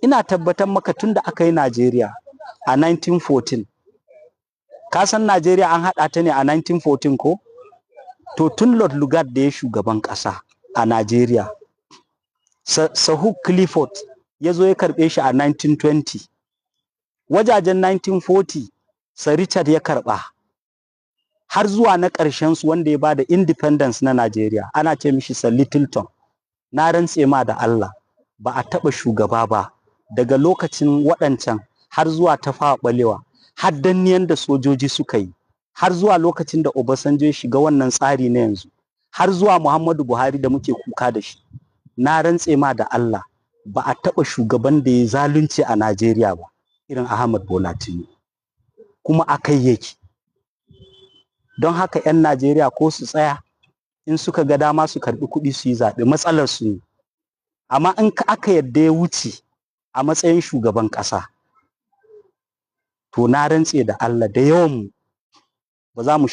ina tabbatar maka tun da aka yi Najeriya a 1914, ka san Najeriya an haɗa ta ne a 1914 ko? To tun Lord Lugard da ya shugaban ƙasa a Najeriya, Sir Hugh Clifford ya zo ya karɓe shi a 1920, wajajen 1940 Sir Richard ya karɓa, har zuwa na ƙarshen su wanda ya bada independence na Najeriya ana ce mishi Sir Littleton. Na rantse ma da Allah ba a taɓa shugaba ba daga lokacin waɗancan har zuwa Tafawa Ɓalewa, har danniyan da sojoji suka yi, har zuwa lokacin da Obasanjo ya shiga wannan tsari na yanzu, har zuwa Muhammadu Buhari da muke kuka da shi. Na rantse ma da Allah ba a taɓa shugaban da ya zalunci a Najeriya ba irin Ahmad Bola Tinubu, kuma akai yake. Don haka 'yan Najeriya ko su tsaya in suka ga dama su karɓi kuɗi su yi zaɓe, matsalar su ne. Amma in aka yadda ya wuce a matsayin shugaban ƙasa, to na rantse da Allah da yawan mu ba za mu